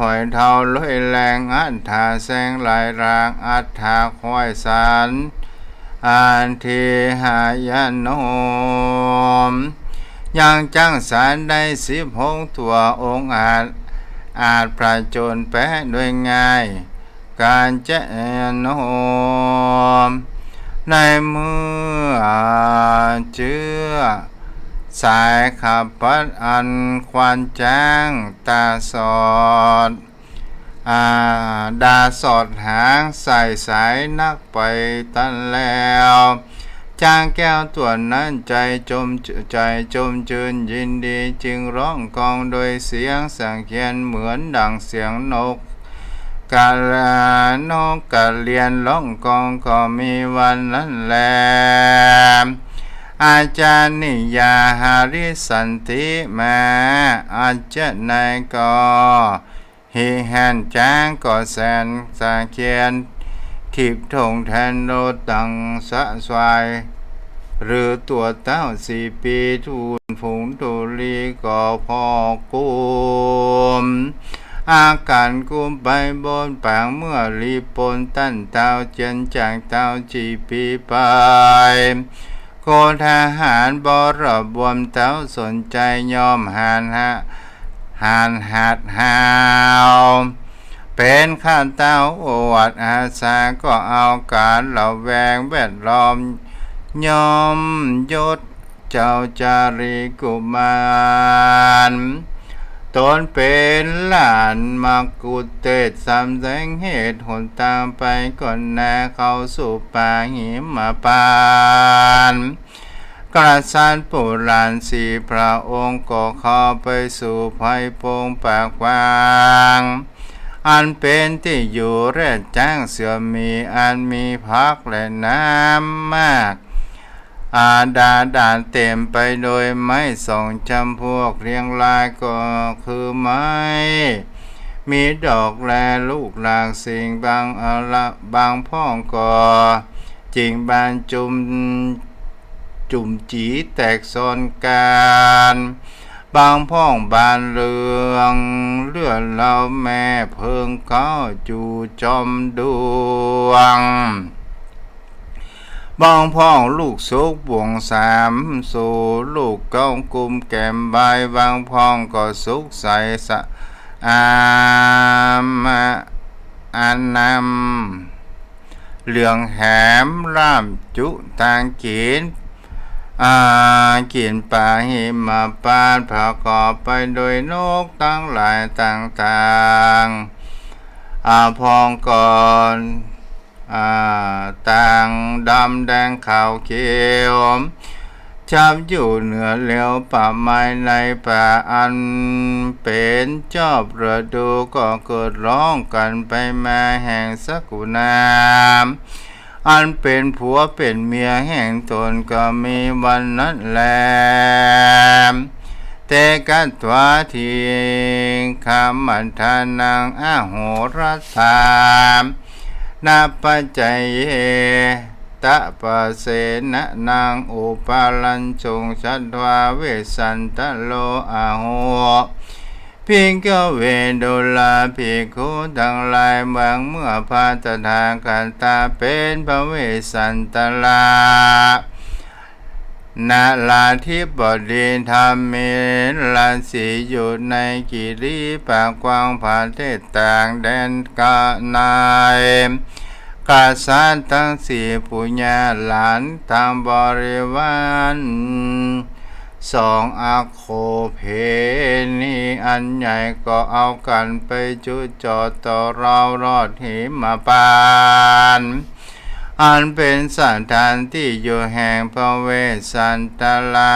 อยเท่าลอยแรงอัฏฐาแสงหลายรางอัฏฐาค่อยสารอันทีหายโนมยังจังสารได้16 ตัวองค์อาจประโจนแปะด้วยง่ายการเจโนมในเมื่อเจือสายขับปัดอันควันจ้างตาสอดดาสอดหางใส่สายนักไปตันแล้วจ้างแก้วตัวนั้นใจจมจืนยินดีจึงร้องกองโดยเสียงสังเขียนเหมือนดังเสียงนกกาลเลียนร้องกองก็มีวันนั้นแลอาจารย์นิยาหาริสันติมาอาจารย์นายก็ฮิแหนจ้างก็แสนสังเขียนขีบธงแทนโลตังสะสวายหรือตัวเต้า4 ปีทูลฝูงตุลีก็พอกุมอาการกุมไปบนแปงเมื่อรีปนตั้นเต้าเจนจากเต้า4 ปีไปโคทหารบรบวมเต้าสนใจยอมหานหัดหาวเป็นข้าเต้าอวดอาสาก็เอาการระแวงแวดล้อมยอมยศเจ้าจารีกุมารตนเป็นหลานมากุเตศสำแดงเหตุหนตามไปก่อนหน้าเข้าสู่ป่าหิมพานต์กษัตริย์โบราณ4 พระองค์ก็เข้าไปสู่ภัยพงปากวางอันเป็นที่อยู่แร่จ้างเสื่อมมีอันมีพักและน้ำมากด่านเต็มไปโดยไม้2 จำพวกเรียงรายก็คือไม้มีดอกแลลูกหลากสิ่งบางพ่องก็จริงบานจุ่มจีแตกซอนการบางพ่องบานเรืองเลื่อนเราแม่เพิงเขาจู่จอมดวง บองพ้องลูกสุกบวงสามสู่ลูกก้องกุมแก้มใบบางพ้องก็สุกใสสะอามอันนำเหลืองแหมร่ามจุตางกินกินปลาหิมาปานประกอบไปโดยนกตั้งหลายต่างๆพองก่อนต่างดำแดงขาวเขียวจับอยู่เหนือเลี้ยวป่าไม้ในป่าอันเป็นจอบฤดูก็เกิดร้องกันไปมาแห่งสกุณามอันเป็นผัวเป็นเมียแห่งตนก็มีวันนั้นแลแต่กันตัวทีคำมันทานังโหรธามนาปัจจัยเยตะปะเสนะนางอุปาลัญจงชัดวาเวสันตโลอาโหพิงเกเวดุลาภิกขุทั้งหลายบางเมื่อพาตถาคตาเป็นพระเวสสันตลานาลาธิบดีธรรมเมลาสีอยู่ในกิริปากกว้างผ่าเทศต่างแดนกานายกาสานทั้งสี่ปุญญาหลานทางบริวารสองอาโคเพนีอันใหญ่ก็เอากันไปจุจอดต่อเรารอดหิมปานอันเป็นสถานที่อยู่แห่งพระเวสสันตลา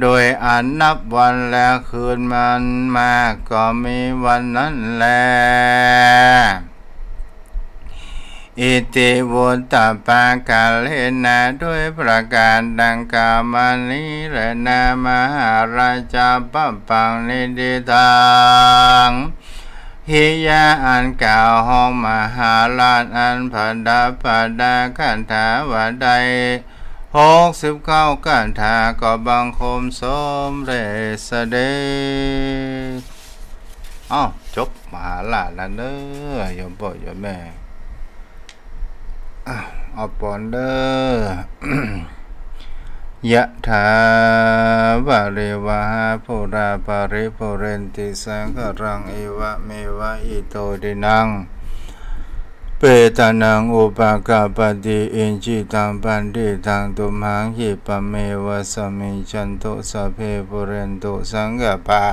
โดยอันนับวันแล้วคืนมันมาก็มีวันนั้นแลอิติวุตตปากาเลนะด้วยประการดังกล่าวมานี้และนามหาราชาปัปปังนิดิตังหิยาอันกล่าวห้องมหาราชอันผัดาปัดาขันธาวใด69ขันธาก็บังคมสมเด็จเสด็จจบมหาราชแล้วเด้อโยมพ่อโยมแม่เอาปอนเด้อยะถาวะเรวะหาปุราปาริปุเรนติสังขรังเอวะเมวะอิโตดินังเปตานังอุปกาปติอินจิตังปันติตังตุมหังหิปะเมวะสมิจันโตสัพเพปุเรนโตสังกปา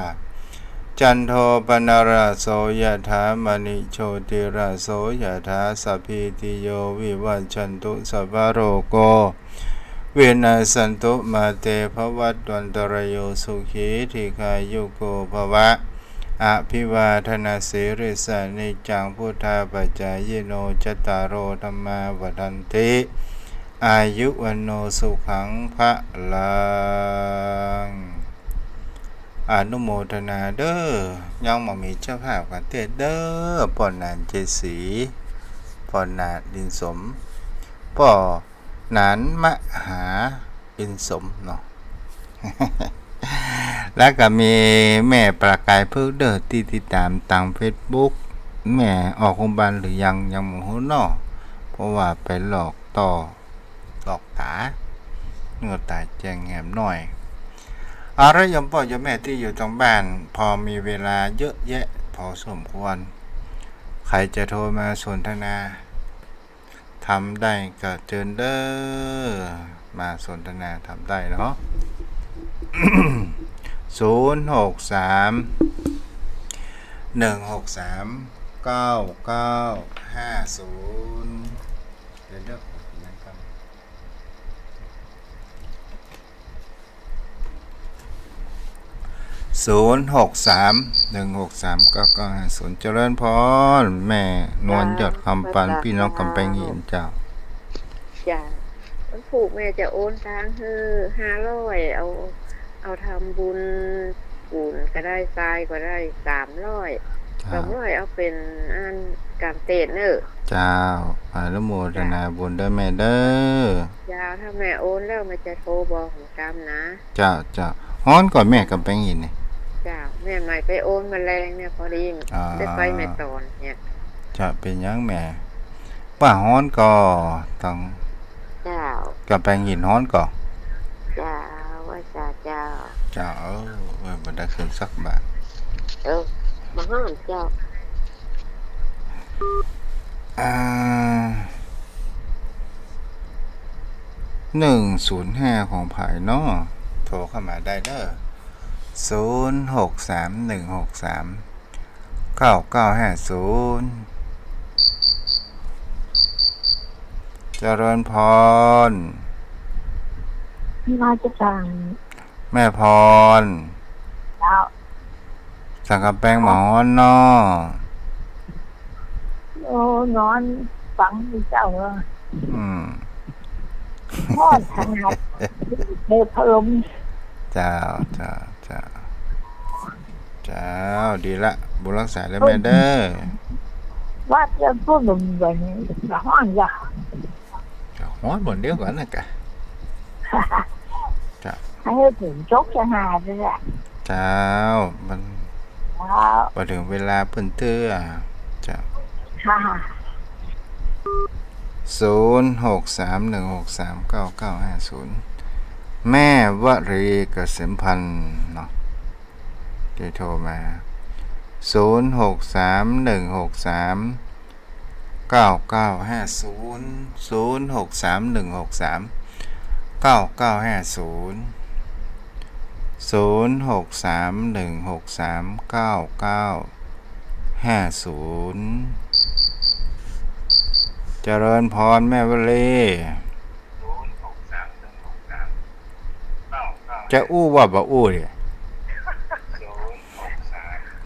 จันโทปนราโสยถามณิโชติราโสยถาสัพพิติโยวิวัจจันตุสัพพโรโกวินาศสันตุมาเตภวัตวันตรโยสุขีทีคายุโกภวะอภิวาทนาสิริสานิจังพุทธาปัจจายโนจตตารโอธัมมาวัฏันติอายุวันโนสุขังพระลังอนุโมทนาเด้อย่องมามีเจ้าภาพกันเตเด้อปอนนานเจสีปอนนาดินสมป่อนานมหาดินสมเนาะ แล้วก็มีแม่ประกายพึ่งเด้อที่ติดตามทาง Facebook แม่ออกโรงพยาบาลหรือยังหมูเนาะเพราะว่าไปหลอกตาเนื้อตายแจงแหมหน่อยเอาละโยมพ่อโยมแม่ที่อยู่ตรงบ้านพอมีเวลาเยอะแยะพอสมควรใครจะโทรมาสนทนาทำได้ก็เชิญเด้อมาสนทนาทำได้เนาะ 063 163 9950เดี๋ยวเด้อนะครับ063 163 9950เจริญพรแม่นวลยอดคำปันพี่น้องกำแพงหินเจ้าจ้ะมันผูกแม่จะโอนทางคือ500เอาทำบุญปูนก็ได้ทรายก็ได้300เอาเป็นอันกางเตนเนอเจ้าอนุโมทนาบุญด้วยแม่เด้อยาวถ้าแม่โอนแล้วแม่จะโทรบอกของกรรมนะเจ้าฮ้อนก่อนแม่กำแพงหินนี่จ้าแม่ใหม่ไปโอนมาแรงเนี่ยพอดีได้ไปแม่ตอนเนี่ยจะเป็นยังแม่ป้าฮ้อนก็ต้อง เจ้า กับแปลงหินฮ้อนก่อน เจ้าว่าเจ้า จ้ามันได้คืนสักบาท มาห้ามเจ้า 105ของภายนอกโทรเข้ามาได้เด้อ0631639950เจริญพร มาจะสั่ง แม่พร เจ้า สั่งกับแป้งหมอนนอ โอ้นอนฟังเจ้าเลย ทอดขนาดเดือดพลม เจ้าดีละบุญรักษาได้แม่เด้อ ว่าจะพูดแบบนี้จะห้องจ้ะ ฮ้อนหมดเดียวก่อนนะกะ ให้ถึงจกจะหาเลยแหละ เจ้ามัน ว้าว พอถึงเวลาเพิ่นเตื้อเจ้า ฮ่า 0631639950แม่วรีเกษมพันธ์เนาะที่โทรมาเจริญพรแม่วลีจะอู้ว่าบ่อู้ดิ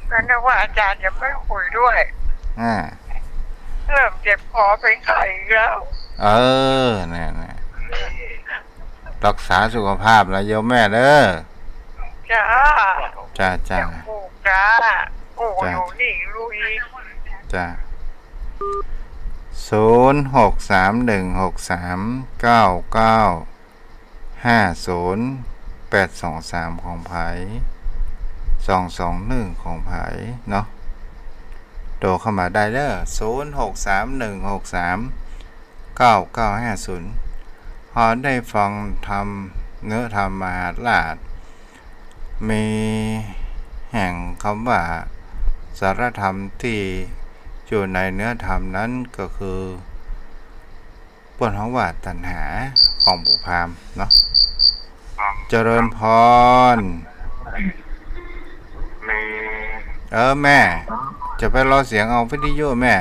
ก็นึกว่าอาจารย์จะไม่คุยด้วย เริ่มเจ็บคอเป็นไข้อีกแล้ว นี่รักษาสุขภาพแล้วโยมแม่เด้อ จ้า จ้า เจ็บปูกจ้าโอ้อยู่นี่ลุย จ้า0631639950 ของไผ221ของไผเนาะโทรเข้ามาได้เด้อ0631639950พอได้ฟังธรรมเนื้อธรรมมหาราชมีแห่งคำว่าสารธรรมที่อยู่ในเนื้อธรรมนั้นก็คือปวดหัวว่าตัณหาของบุพามเนาะเจริญพรแม่จะไปรอเสียงเอาวิทยุแม่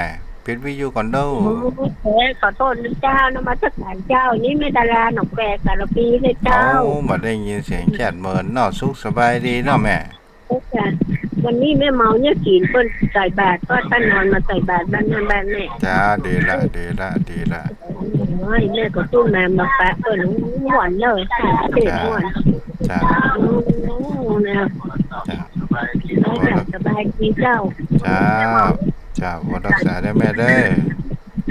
ปิดวิทยุก่อนเด้อ ขอโทษนะเจ้านมัสการเจ้านี่ไม่ดาราหนองแปรกาลปีเลยเจ้า มาได้ยินเสียงแคดเหมือนเนาะสุขสบายดีเนาะแม่ วันนี้แม่เมาเนี่ยขีนเปิ้นใส่บาตรก็ท่านนอนมาใส่บาตรบ้านแม่ จ้าดีละ โอ้ยแม่ก็ตู้แม่มาแปะเปิ้นหวานเลยเด็กหวาน จ้า นะสบายดีเจ้า จ้าบ่รักษาได้แม่เด้อ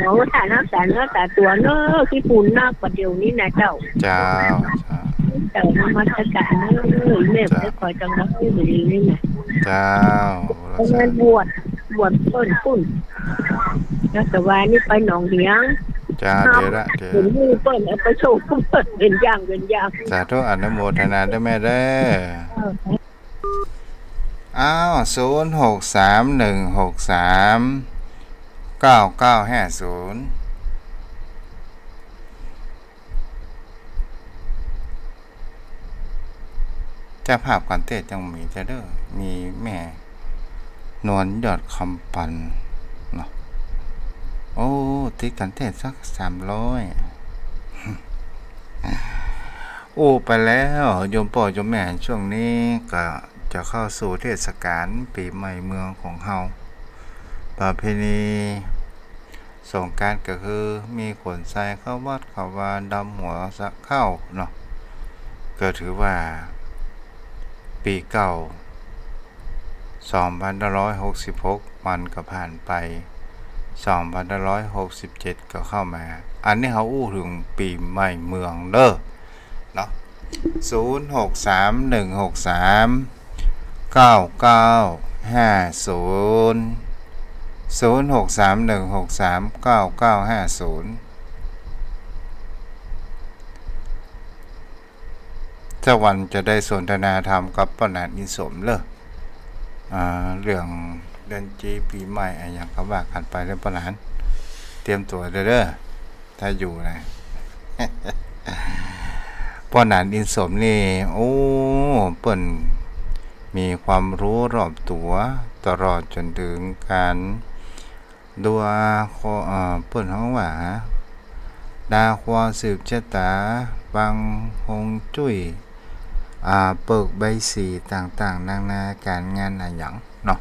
โอ้ฐานะแต่เนื้อแต่ตัวเนอะที่ปูนนักประเดี๋ยวนี้นะเจ้า จ้า เจ้านมัสการเนอะแม่ไปคอยจังหวัดที่บุรีนี่นะ จ้า เพราะงั้นบวชต้นปุ้นแล้วแต่ว่านี่ไปหนองเลี้ยง จ้าเดี๋ยวละ เห็นมือเปิ้นเอาไปโชว์เปิ้นเป็นอย่าง สาธุอนุโมทนาด้วยแม่เด้อ0631639950จะภาพกันเตจังมีจะเด้อมีแม่นวลยอดคำปันเนาะโอ้ติดกันเตสัก300โอ้ไปแล้วโยมพ่อโยมแม่ช่วงนี้ก็จะเข้าสู่เทศกาลปีใหม่เมืองของเฮาประเพณีสงกรานต์ก็คือมีขนทรายเข้าวัดเข้าวาดำหัวสะเข้าเนาะก็ถือว่าปีเก่า2566มันก็ผ่านไป2567ก็เข้ามาอันนี้เขาอู้ถึงปีใหม่เมืองเด้อเนาะ0631639950 0631639950 เจ้าวันจะได้สนทนาธรรมกับป้าหนานอินสมเลยเรื่องเดือนจีปีใหม่อะไรอย่างเขาว่ากันไปแล้วป้าหนานเตรียมตัวเด้อถ้าอยู่นะ ป้าหนานอินสมนี่โอ้เปิ่นมีความรู้รอบตัวตลอดจนถึงการดูเปิ่นห้องว่าดาควาสืบชะตาบางฮงจุ้ยเปิกใบสีต่างๆนานาการงานอะไรอย่างเนาะ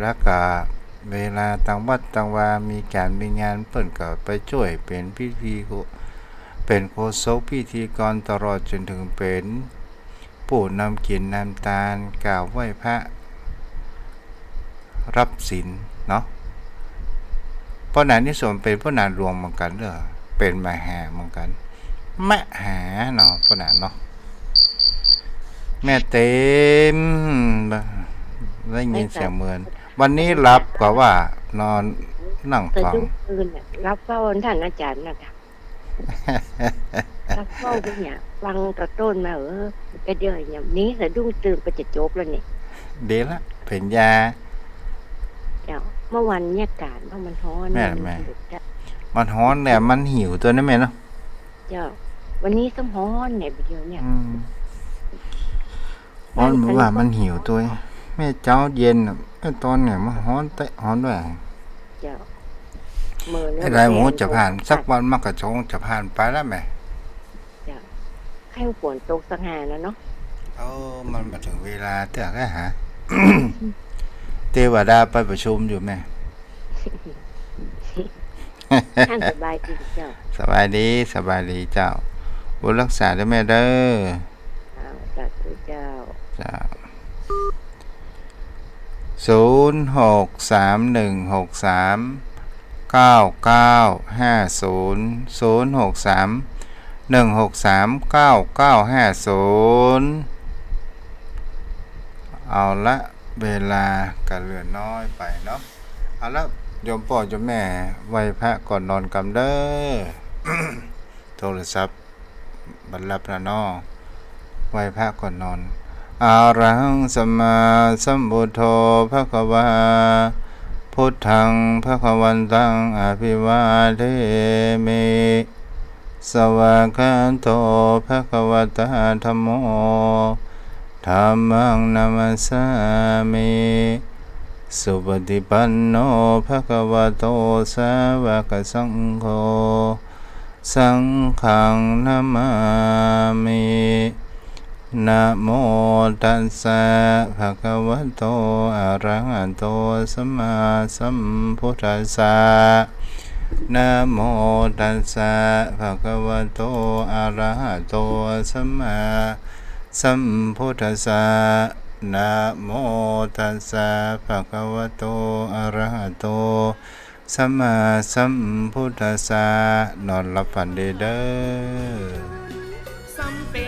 แล้วก็เวลาต่างวัดต่างวามีการมีงานเปิ่นก็ไปช่วยเป็นพิธีเป็นโฆษกพิธีกรตลอดจนถึงเป็นผู้นำกินนำตาลกล่าวไหว้พระรับศีลเนาะเพราะนั้นนี่สมเป็นพระนานรวมเหมือนกันเด้อเป็นมหาเหมือนกันมหาเนาะพระนานเนาะแม่เต็มได้ยินเสียงเหมือนวันนี้รับก็ว่านอนนั่ง แต่ ฟัง ทุกคืนน่ะรับเฝ้าท่านอาจารย์นะคะรับเฝ้าไปเนี่ยฟังตะต้นมาก็เดี๋ยวอย่างนี้สะดุ้งตื่นไปจะจบแล้วนี่ เดี๋ยวละเป็นยา เจ้าเมื่อวันเนี่ยอากาศมันร้อน แม่มันฮ้อนเนี่ยมันหิวตัวนั่นแม่เนาะ เจ้าวันนี้สมฮ้อนเนี่ยเดียวเนี่ย ฮ้อนเหมือนว่ามันหิวตัวแม่เจ้าเย็นตอนเนี่ยมันฮ้อนเตะฮ้อนด้วย เจ้าเมื่อ ไอ้ไรหมูจะผ่านสักวันมันก็ชงจะผ่านไปแล้วแม่ เจ้าให้ฝนตกสังหาแล้วเนาะ มันมาถึงเวลาเถอะแค่หา เทวดาไปประชุมอยู่แม่ ท่านสบายดีเจ้า สบายดีเจ้าบุญรักษาด้วยแม่เด้อ สาธุเจ้า จ้า0631639950 เอาละเวลาก็เหลือน้อยไปเนาะเอาละโยมพ่อโยมแม่ไหว้พระก่อนนอนกันเด้อ โทรศัพท์บรรลับนะน้อไหว้พระก่อนนอนอะระหังสัมมาสัมพุทโธภะคะวาพุทธังภะคะวันตังอภิวาเทมิสวากขาโตภะคะวะตาธัมโมธัมมังนัมสสามิสุปฏิปันโนภะคะวะโตสาวกสังโฆสังฆังนะมามินะโมตัสสะภะคะวะโตอะระหะโตสัมมาสัมพุทธัสสะนะโมตัสสะภะคะวะโตอะระหะโตสัมมาสัมพุทธัสสะนะโมตัสสะภะคะวะโตอะระหะโตสัมมาสัมพุทธัสสะนอนหลับฝันดีเด้อ สำเป็น